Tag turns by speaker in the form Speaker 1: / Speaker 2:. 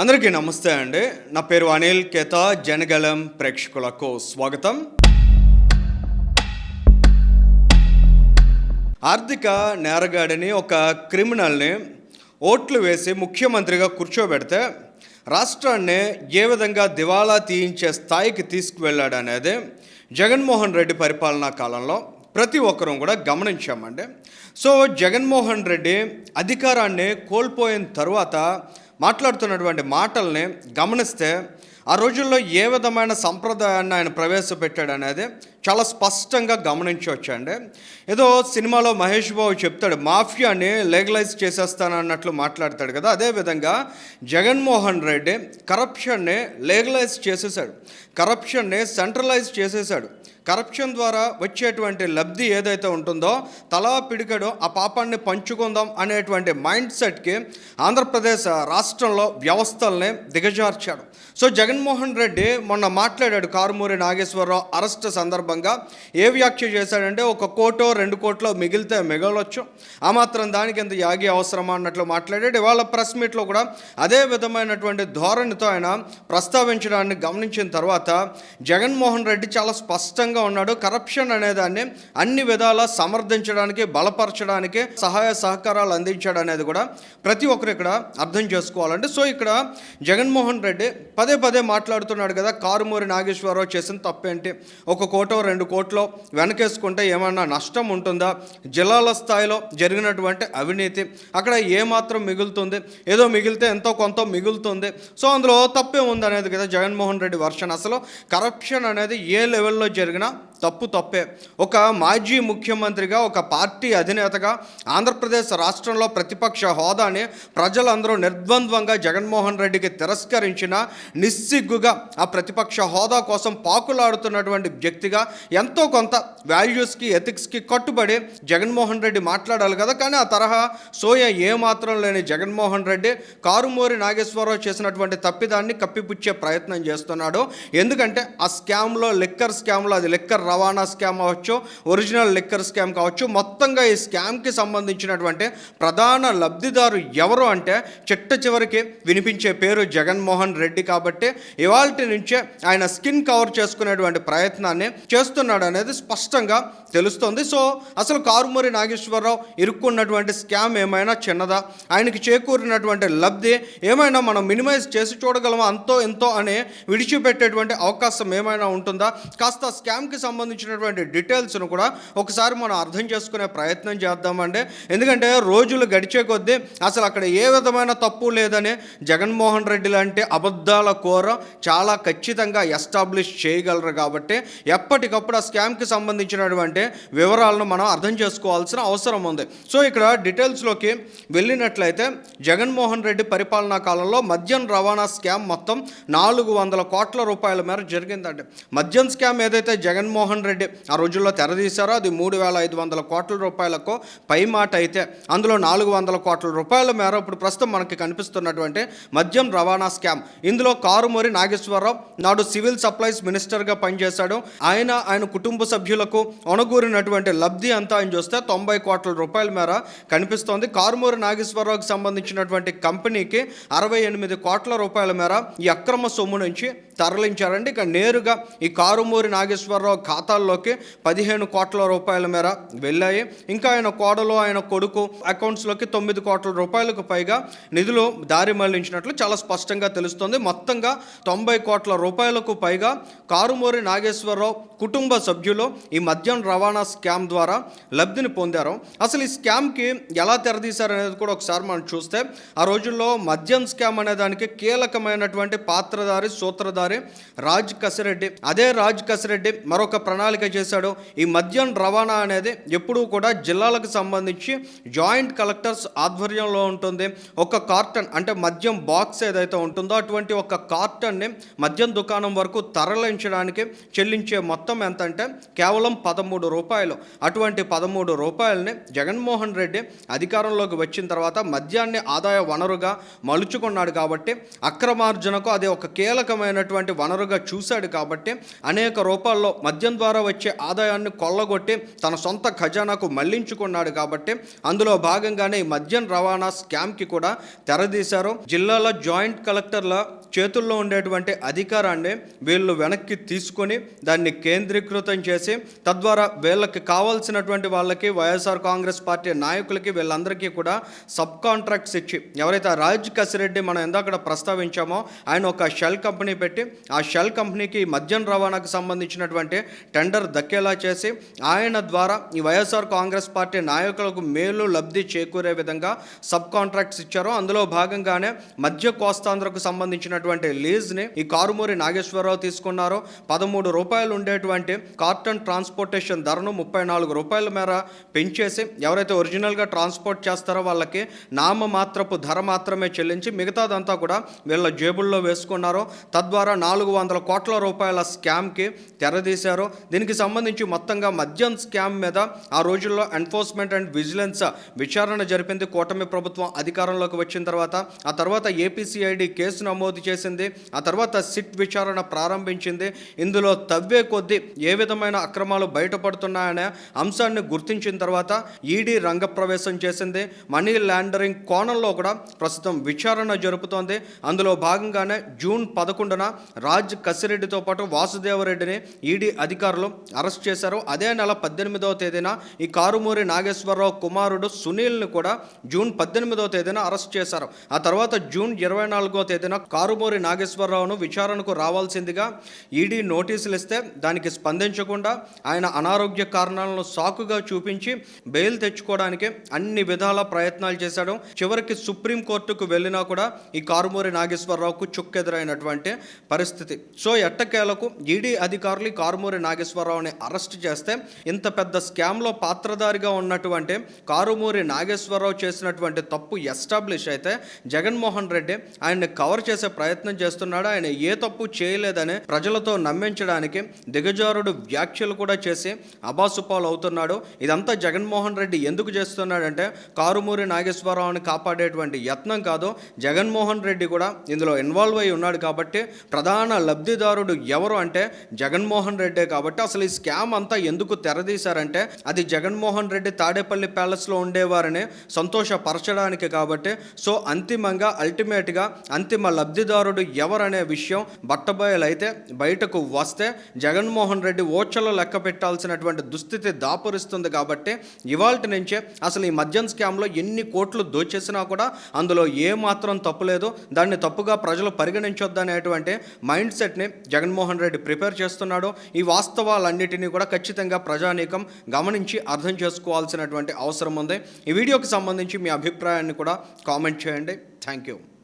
Speaker 1: అందరికీ నమస్తే అండి. నా పేరు అనిల్ కేత. జనగలం ప్రేక్షకులకు స్వాగతం. ఆర్థిక నేరగాడిని, ఒక క్రిమినల్ని ఓట్లు వేసి ముఖ్యమంత్రిగా కూర్చోబెడితే రాష్ట్రాన్ని ఏ విధంగా దివాలా తీయించే స్థాయికి తీసుకువెళ్ళాడనేది జగన్మోహన్ రెడ్డి పరిపాలనా కాలంలో ప్రతి ఒక్కరూ కూడా గమనించామండి. సో జగన్మోహన్ రెడ్డి అధికారాన్ని కోల్పోయిన తర్వాత మాట్లాడుతున్నటువంటి మాటల్ని గమనిస్తే ఆ రోజుల్లో ఏ విధమైన సంప్రదాయాన్ని ఆయన ప్రవేశపెట్టాడు అనేది చాలా స్పష్టంగా గమనించవచ్చండి. ఏదో సినిమాలో మహేష్ బాబు చెప్తాడు, మాఫియాని లీగలైజ్ చేసేస్తానన్నట్లు మాట్లాడతాడు కదా, అదేవిధంగా జగన్మోహన్ రెడ్డి కరప్షన్ని లీగలైజ్ చేసేసాడు, కరప్షన్ని సెంట్రలైజ్ చేసేసాడు. కరప్షన్ ద్వారా వచ్చేటువంటి లబ్ధి ఏదైతే ఉంటుందో తలా పిడికడు ఆ పాపాన్ని పంచుకుందాం అనేటువంటి మైండ్ సెట్కి ఆంధ్రప్రదేశ్ రాష్ట్రంలో వ్యవస్థల్ని దిగజార్చాడు. సో జగన్మోహన్ రెడ్డి మొన్న మాట్లాడాడు, కారుమూరి నాగేశ్వరరావు అరెస్ట్ సందర్భంగా ఏ వ్యాఖ్య చేశాడంటే, 1 కోటో 2 కోట్లో మిగిలితే మిగలొచ్చు, ఆ మాత్రం దానికి ఎంత యాగి అవసరమా అన్నట్లు మాట్లాడాడు. ఇవాళ ప్రెస్ మీట్లో కూడా అదే విధమైనటువంటి ధోరణితో ఆయన ప్రస్తావించడాన్ని గమనించిన తర్వాత జగన్మోహన్ రెడ్డి చాలా స్పష్టంగా ఉన్నాడు. కరప్షన్ అనేదాన్ని అన్ని విధాలా సమర్థించడానికి, బలపరచడానికి సహాయ సహకారాలు అందించాడు అనేది కూడా ప్రతి ఒక్కరు ఇక్కడ అర్థం చేసుకోవాలండి. సో ఇక్కడ జగన్మోహన్ రెడ్డి పదే పదే మాట్లాడుతున్నాడు కదా, కారుమూరి నాగేశ్వరరావు చేసిన తప్పేంటి, 1 కోటో 2 కోట్లో వెనకేసుకుంటే ఏమన్నా నష్టం ఉంటుందా, జిల్లాల స్థాయిలో జరిగినటువంటి అవినీతి అక్కడ ఏమాత్రం మిగులుతుంది, ఏదో మిగిలితే ఎంతో కొంత మిగులుతుంది, సో అందులో తప్పే ఉంది అనేది కదా జగన్మోహన్ రెడ్డి వర్షన్. అసలు కరప్షన్ అనేది ఏ లెవెల్లో జరిగినా తప్పే. ఒక మాజీ ముఖ్యమంత్రిగా, ఒక పార్టీ అధినేతగా ఆంధ్రప్రదేశ్ రాష్ట్రంలో ప్రతిపక్ష హోదాని ప్రజలందరూ నిర్ద్వంద్వంగా జగన్మోహన్ రెడ్డికి తిరస్కరించిన, నిస్సిగ్గుగా ఆ ప్రతిపక్ష హోదా కోసం పాకులాడుతున్నటువంటి వ్యక్తిగా ఎంతో కొంత వాల్యూస్కి, ఎథిక్స్కి కట్టుబడి జగన్మోహన్ రెడ్డి మాట్లాడాలి కదా. కానీ ఆ తరహా సోయ ఏమాత్రం లేని జగన్మోహన్ రెడ్డి కారుమూరి నాగేశ్వరరావు చేసినటువంటి తప్పిదాన్ని కప్పిపుచ్చే ప్రయత్నం చేస్తున్నాడు. ఎందుకంటే ఆ స్కామ్లో, లిక్కర్ స్కామ్లో, అది లిక్కర్ రవాణా స్కామ్ అవ్వచ్చు, ఒరిజినల్ లిక్కర్ స్కామ్ కావచ్చు, మొత్తంగా ఈ స్కామ్కి సంబంధించినటువంటి ప్రధాన లబ్ధిదారు ఎవరు అంటే చిట్ట చివరికి వినిపించే పేరు జగన్మోహన్ రెడ్డి. కాబట్టి ఇవాల్టి నుంచే ఆయన స్కిన్ కవర్ చేసుకునేటువంటి ప్రయత్నాన్ని చేస్తున్నాడు అనేది స్పష్టంగా తెలుస్తోంది. సో అసలు కారుమూరి నాగేశ్వరరావు ఇరుక్కున్నటువంటి స్కామ్ ఏమైనా చిన్నదా, ఆయనకి చేకూరినటువంటి లబ్ధి ఏమైనా మనం మినిమైజ్ చేసి చూడగలమా, అంతో ఎంతో అని విడిచిపెట్టేటువంటి అవకాశం ఏమైనా ఉంటుందా, కాస్త స్కామ్కి సంబంధించినటువంటి డీటెయిల్స్ను కూడా ఒకసారి మనం అర్థం చేసుకునే ప్రయత్నం చేద్దామండి. ఎందుకంటే రోజులు గడిచే కొద్దీ అసలు అక్కడ ఏ విధమైన తప్పు లేదని జగన్మోహన్ రెడ్డి లాంటి అబద్ధాల కోర చాలా ఖచ్చితంగా ఎస్టాబ్లిష్ చేయగలరు. కాబట్టి ఎప్పటికప్పుడు ఆ స్కామ్కి సంబంధించినటువంటి వివరాలను మనం అర్థం చేసుకోవాల్సిన అవసరం ఉంది. సో ఇక్కడ డీటెయిల్స్లోకి వెళ్ళినట్లయితే జగన్మోహన్ రెడ్డి పరిపాలనా కాలంలో మద్యం రవాణా స్కామ్ మొత్తం 400 కోట్ల రూపాయల మేర జరిగిందండి. మద్యం స్కామ్ ఏదైతే జగన్మోహన్ రెడ్డి ఆ రోజుల్లో తెరదీశారో అది 3,500 కోట్ల రూపాయలకు పై మాట అయితే, అందులో 400 కోట్ల రూపాయల మేర ఇప్పుడు ప్రస్తుతం మనకి కనిపిస్తున్నటువంటి మద్యం రవాణా స్కామ్. ఇందులో కారుమూరి నాగేశ్వరరావు నాడు సివిల్ సప్లైస్ మినిస్టర్గా పనిచేశాడు. ఆయన కుటుంబ సభ్యులకు అణగూరినటువంటి లబ్ధి అంతా ఆయన చూస్తే 90 కోట్ల రూపాయల మేర కనిపిస్తోంది. కారుమూరి నాగేశ్వరరావుకి సంబంధించినటువంటి కంపెనీకి 68 కోట్ల రూపాయల మేర ఈ అక్రమ సొమ్ము నుంచి తరలించారండి. ఇక నేరుగా ఈ కారుమూరి నాగేశ్వరరావు ఖాతాల్లోకి 15 కోట్ల రూపాయల మేర వెళ్ళాయి. ఇంకా ఆయన కోడలు, ఆయన కొడుకు అకౌంట్స్లోకి 9 కోట్ల రూపాయలకు పైగా నిధులు దారి మళ్లించినట్లు చాలా స్పష్టంగా తెలుస్తుంది. మొత్తంగా 90 కోట్ల రూపాయలకు పైగా కారుమూరి నాగేశ్వరరావు కుటుంబ సభ్యులు ఈ మద్యం రవాణా స్కామ్ ద్వారా లబ్ధిని పొందారు. అసలు ఈ స్కామ్కి ఎలా తెరదీశారు అనేది కూడా ఒకసారి మనం చూస్తే, ఆ రోజుల్లో మద్యం స్కామ్ అనే దానికి కీలకమైనటువంటి పాత్రధారి, సూత్రధారి రాజ్ కసిరెడ్డి. అదే రాజ్ కసిరెడ్డి మరొక ప్రణాళిక చేశాడు. ఈ మద్యం రవాణా అనేది ఎప్పుడూ కూడా జిల్లాలకు సంబంధించి జాయింట్ కలెక్టర్స్ ఆధ్వర్యంలో ఉంటుంది. ఒక కార్టన్ అంటే మద్యం బాక్స్ ఏదైతే ఉంటుందో అటువంటి ఒక కార్టన్ని మద్యం దుకాణం వరకు తరలించడానికి చెల్లించే మొత్తం ఎంత అంటే కేవలం 13 రూపాయలు. అటువంటి 13 రూపాయలని జగన్మోహన్ రెడ్డి అధికారంలోకి వచ్చిన తర్వాత మద్యాన్ని ఆదాయ వనరుగా మలుచుకున్నాడు. కాబట్టి అక్రమార్జనకు అది ఒక కీలకమైనటువంటి ముఖ్యమైనటువంటి వనరుగా చూశాడు కాబట్టి అనేక రూపాల్లో మద్యం ద్వారా వచ్చే ఆదాయాన్ని కొల్లగొట్టి తన సొంత ఖజానాకు మళ్లించుకున్నాడు కాబట్టి అందులో భాగంగానే ఈ మద్యం రవాణా స్కామ్కి కూడా తెరదీశారు. జిల్లాల జాయింట్ కలెక్టర్ల చేతుల్లో ఉండేటువంటి అధికారాన్ని వీళ్ళు వెనక్కి తీసుకొని దాన్ని కేంద్రీకృతం చేసి తద్వారా వీళ్ళకి కావాల్సినటువంటి వాళ్ళకి వైఎస్ఆర్ కాంగ్రెస్ పార్టీ నాయకులకి వీళ్ళందరికీ కూడా సబ్ కాంట్రాక్ట్స్ ఇచ్చి ఎవరైతే రాజ్ కసిరెడ్డి మనం ఎందాక ప్రస్తావించామో ఆయన ఒక షెల్ కంపెనీ పెట్టి ఆ షెల్ కంపెనీకి మద్యం రవాణాకు సంబంధించినటువంటి టెండర్ దక్కేలా చేసి ఆయన ద్వారా ఈ వైఎస్ఆర్ కాంగ్రెస్ పార్టీ నాయకులకు మేలు లబ్ధి చేకూరే విధంగా సబ్ కాంట్రాక్ట్స్ ఇచ్చారు. అందులో భాగంగానే మధ్య కోస్తాంధ్రకు సంబంధించినటువంటి లీజ్ని ఈ కారుమూరి నాగేశ్వరరావు తీసుకున్నారు. 13 రూపాయలు ఉండేటువంటి కార్టన్ ట్రాన్స్పోర్టేషన్ ధరను 34 రూపాయల మేర పెంచేసి ఎవరైతే ఒరిజినల్గా ట్రాన్స్పోర్ట్ చేస్తారో వాళ్ళకి నామమాత్రపు ధర మాత్రమే చెల్లించి మిగతాదంతా కూడా వీళ్ళ జేబుల్లో వేసుకున్నారు. తద్వారా 400 కోట్ల రూపాయల స్కామ్కి తెరదీశారు. దీనికి సంబంధించి మొత్తంగా మద్యం స్కామ్ మీద ఆ రోజుల్లో ఎన్ఫోర్స్మెంట్ అండ్ విజిలెన్స్ విచారణ జరిపింది కూటమి ప్రభుత్వం అధికారంలోకి వచ్చిన తర్వాత. ఆ తర్వాత ఏపీసీఐడి కేసు నమోదు చేసింది. ఆ తర్వాత సిట్ విచారణ ప్రారంభించింది. ఇందులో తవ్వే కొద్దీ ఏ విధమైన అక్రమాలు బయటపడుతున్నాయనే అంశాన్ని గుర్తించిన తర్వాత ఈడీ రంగప్రవేశం చేసింది. మనీ లాండరింగ్ కోణంలో కూడా ప్రస్తుతం విచారణ జరుపుతోంది. అందులో భాగంగానే జూన్ 11న రాజ్ కసిరెడ్డితో పాటు వాసుదేవరెడ్డిని ఈడీ అధికారులు అరెస్ట్ చేశారు. అదే నెల 18వ తేదీన ఈ కారుమూరి నాగేశ్వరరావు కుమారుడు సునీల్ని కూడా జూన్ 18వ తేదీన అరెస్ట్ చేశారు. ఆ తర్వాత జూన్ 24వ తేదీన కారుమూరి నాగేశ్వరరావును విచారణకు రావాల్సిందిగా ఈడీ నోటీసులు ఇస్తే దానికి స్పందించకుండా ఆయన అనారోగ్య కారణాలను సాకుగా చూపించి బెయిల్ తెచ్చుకోవడానికి అన్ని విధాల ప్రయత్నాలు చేశాడు. చివరికి సుప్రీంకోర్టుకు వెళ్ళినా కూడా ఈ కారుమూరి నాగేశ్వరరావుకు చుక్కెదురైనటువంటి పరిస్థితి. సో ఎట్టకేలకు ఈడీ అధికారులు ఈ కారుమూరి నాగేశ్వరరావుని అరెస్ట్ చేస్తే ఇంత పెద్ద స్కామ్లో పాత్రధారిగా ఉన్నటువంటి కారుమూరి నాగేశ్వరరావు చేసినటువంటి తప్పు ఎస్టాబ్లిష్ అయితే జగన్మోహన్ రెడ్డి ఆయన్ని కవర్ చేసే ప్రయత్నం చేస్తున్నాడు. ఆయన ఏ తప్పు చేయలేదని ప్రజలతో నమ్మించడానికి దిగజారుడు వ్యాఖ్యలు కూడా చేసి అబాసుపాలు అవుతున్నాడు. ఇదంతా జగన్మోహన్ రెడ్డి ఎందుకు చేస్తున్నాడంటే కారుమూరి నాగేశ్వరరావుని కాపాడేటువంటి యత్నం కాదు, జగన్మోహన్ రెడ్డి కూడా ఇందులో ఇన్వాల్వ్ అయి ఉన్నాడు కాబట్టి ప్రధాన లబ్ధిదారుడు ఎవరు అంటే జగన్మోహన్ రెడ్డే. కాబట్టి అసలు ఈ స్కామ్ అంతా ఎందుకు తెరదీశారంటే అది జగన్మోహన్ రెడ్డి తాడేపల్లి ప్యాలెస్లో ఉండేవారిని సంతోషపరచడానికి కాబట్టి. సో అంతిమంగా అల్టిమేట్గా అంతిమ లబ్ధిదారుడు ఎవరనే విషయం బట్టబయలైతే బయటకు వస్తే జగన్మోహన్ రెడ్డి ఓచలు లెక్క పెట్టాల్సినటువంటి దుస్థితి దాపురిస్తుంది. కాబట్టి ఇవాల్టి నుంచే అసలు ఈ మద్యం స్కామ్లో ఎన్ని కోట్లు దోచేసినా కూడా అందులో ఏ మాత్రం తప్పు లేదు, దాన్ని తప్పుగా ప్రజలు పరిగణించొద్దనేటువంటి మైండ్ సెట్ని జగన్మోహన్ రెడ్డి ప్రిపేర్ చేస్తున్నాడు. ఈ వాస్తవాలన్నిటినీ కూడా ఖచ్చితంగా ప్రజానీకం గమనించి అర్థం చేసుకోవాల్సినటువంటి అవసరం ఉంది. ఈ వీడియోకి సంబంధించి మీ అభిప్రాయాన్ని కూడా కామెంట్ చేయండి. Thank you.